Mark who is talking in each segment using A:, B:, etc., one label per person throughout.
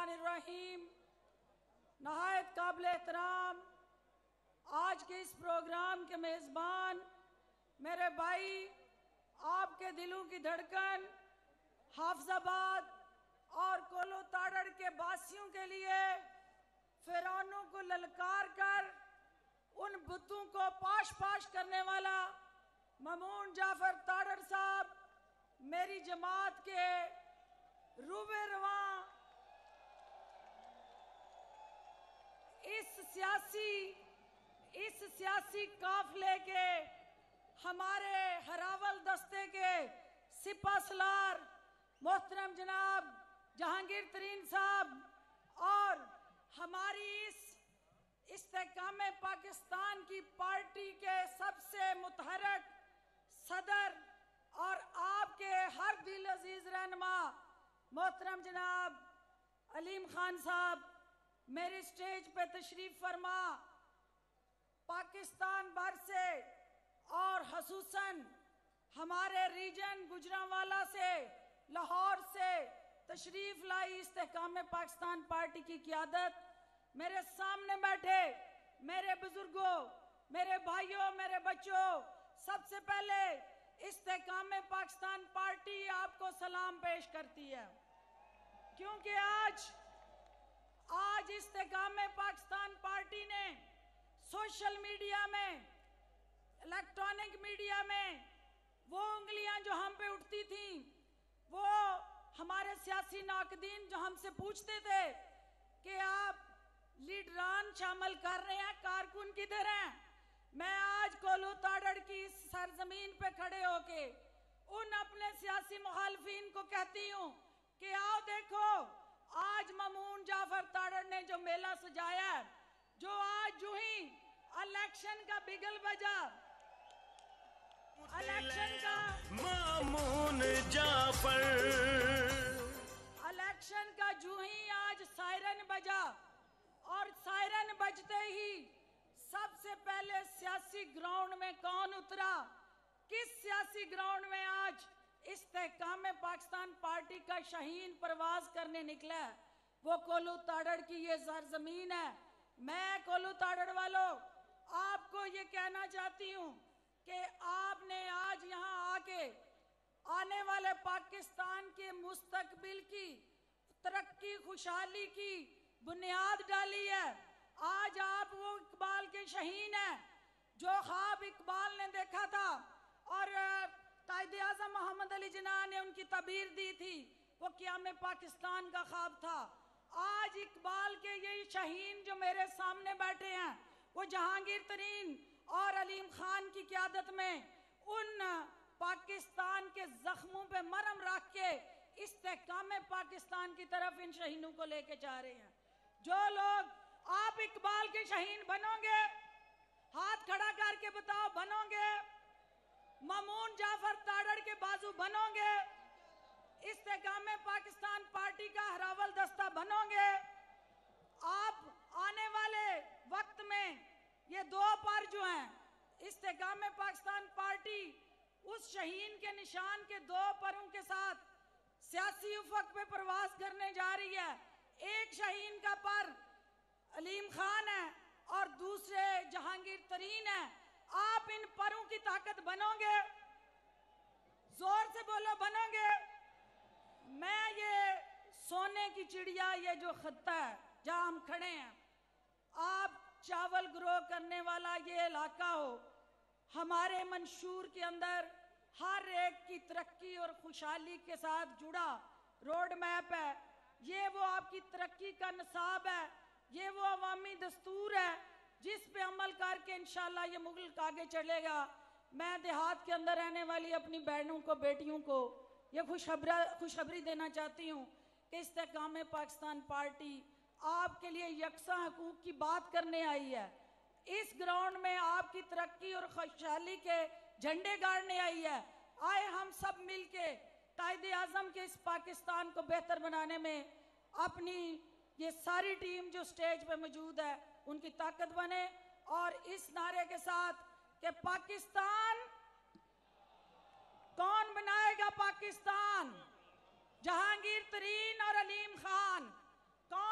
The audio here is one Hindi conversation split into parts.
A: बिस्मिल्लाहिर्रहमानिर्रहीम। नहायत काबिल एहतराम आज के इस प्रोग्राम के मेज़बान मेरे भाई, आपके दिलों की धड़कन हाफिजाबाद और कोलो ताड़ड़ के वासियों के लिए फिरौनों को ललकार कर उन बुतों को पाश पाश करने वाला ममून जाफर ताड़ड़ साहब, मेरी जमात के रूबे रवां इस सियासी काफिले के हमारे हरावल दस्ते के सिपा सलार मोहतरम जनाब जहांगीर तरीन साहब और हमारी इस इस्तेकाम पाकिस्तान की पार्टी के सबसे मुतहरक सदर और आपके हर दिल अजीज रहनुमा मोहतरम जनाब अलीम खान साहब, मेरे स्टेज पे तशरीफ फरमा पाकिस्तान भर से और खसूसन हमारे रीजन गुजरांवाला से, लाहौर से तशरीफ लाई इस्तेकाम पाकिस्तान पार्टी की क़ियादत। मेरे सामने बैठे मेरे बुजुर्गों, मेरे भाइयों, मेरे बच्चों, सबसे पहले इस्तेकाम पाकिस्तान पार्टी आपको सलाम पेश करती है, क्योंकि आज इस्तेकाम पाकिस्तान पार्टी ने सोशल मीडिया में, इलेक्ट्रॉनिक मीडिया में वो उंगलियां जो हम पे उठती थी, वो हमारे सियासी नाकदीन जो हमसे पूछते थे कि आप लीडरान शामिल कर रहे हैं, कारकुन किधर हैं, मैं आज कोलो ताड़ड़ की इस सरजमीन पे खड़े होके उन अपने सियासी मुखालफीन को कहती हूँ कि आओ देखो, आज ममून जाफर ताड़ड़ ने जो मेला सजाया है, जो आज जो ही इलेक्शन का बिगल बजा, इलेक्शन का
B: ममून जाफर,
A: इलेक्शन का जो ही आज सायरन बजा और सायरन बजते ही सबसे पहले सियासी ग्राउंड में कौन उतरा, किस सियासी ग्राउंड में आज इस्तेकाम पाकिस्तान पार्टी का शाहीन परवाज करने निकला है, वो कोलो ताड़ड़ की ये सरजमीन है। मैं कोलो ताड़ड़ वालों आपको ये कहना चाहती हूँ कि आपने आज यहाँ आके आने वाले पाकिस्तान के मुस्तकबिल की तरक्की खुशहाली की बुनियाद डाली है। आज आप वो इकबाल के शहीन हैं जो ख्वाब इकबाल ने देखा था और कायदे आज़म मोहम्मद अली जिन्ना ने उनकी तबीर दी थी, वो क़याम पाकिस्तान का ख्वाब था। आज इकबाल के यही शहीन जो मेरे सामने बैठे हैं, वो जहांगीर तरीन और अलीम खान की क़यादत में उन पाकिस्तान के जख्मों पे मरहम रख के इस्तेकाम पाकिस्तान की तरफ इन शहीनों को लेके जा रहे हैं। जो लोग आप इकबाल के शहीन बनोगे, हाथ खड़ा करके बताओ, बनोगे? ममून जाफर ताड़ड़ के बाजू बनोगे? इस्तेकाम पाकिस्तान पार्टी का हरावल दस्ता बनोगे? आप आने वाले वक्त में ये दो पर जो हैं, इस्तेकाम पाकिस्तान पार्टी उस शहीन के निशान के दो परों के साथ सियासी उफक पे प्रवास करने जा रही है। एक शहीन का पर अलीम खान है और दूसरे जहांगीर तरीन है। आप इन परों की ताकत बनोगे? जोर से बोलो, बनोगे? मैं ये सोने की चिड़िया, ये जो खत्ता है जहां हम खड़े हैं, आप चावल ग्रो करने वाला ये इलाका हो, हमारे मंशूर के अंदर हर एक की तरक्की और खुशहाली के साथ जुड़ा रोड मैप है। ये वो आपकी तरक्की का निसाब है, ये वो अवामी दस्तूर है जिस पे अमल करके इंशाल्लाह ये मुल्क आगे चलेगा। मैं देहात के अंदर रहने वाली अपनी बहनों को, बेटियों को ये खुशखबरी देना चाहती हूँ कि इस्तेकाम पाकिस्तान पार्टी आपके लिए यकसा हकूक़ की बात करने आई है। इस ग्राउंड में आपकी तरक्की और खुशहाली के झंडे गाड़ने आई है। आए हम सब मिल के कायदे आज़म के इस पाकिस्तान को बेहतर बनाने में अपनी ये सारी टीम जो स्टेज पे मौजूद है उनकी ताकत बने, और इस नारे के साथ कि पाकिस्तान कौन बनाएगा, पाकिस्तान जहांगीर तरीन और अलीम खान, कौन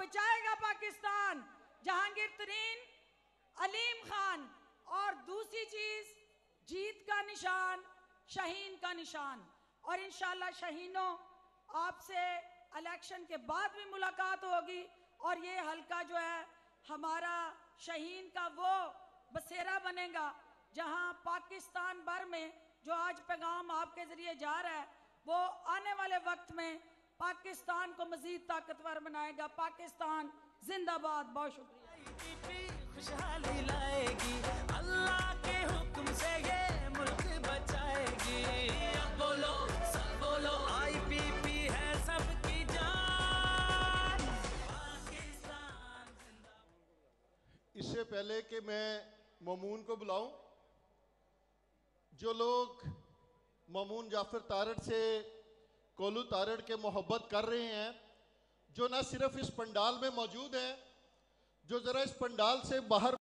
A: बचाएगा पाकिस्तान, जहांगीर तरीन, अलीम खान। और दूसरी चीज, जीत का निशान, शाहीन का निशान। और इंशाल्लाह शाहीनों, आपसे इलेक्शन के बाद भी मुलाकात होगी और ये हल्का जो है हमारा शाहीन का वो बसेरा बनेगा जहां पाकिस्तान भर में जो आज पैगाम आपके जरिए जा रहा है वो आने वाले वक्त में पाकिस्तान को मजीद ताकतवर बनाएगा। पाकिस्तान जिंदाबाद। बहुत शुक्रिया।
B: खुशहाली लाएगी, अल्लाह के हुक्म से ये मुल्क बचाएगी। अब बोलो सब बोलो, IPP है सबकी जान, पाकिस्तान जिंदाबाद।
C: इससे पहले कि मैं ममून को बुलाऊं, जो लोग ममून जाफर तारड़ से कोलू तारड़ के मोहब्बत कर रहे हैं, जो ना सिर्फ इस पंडाल में मौजूद हैं, जो ज़रा इस पंडाल से बाहर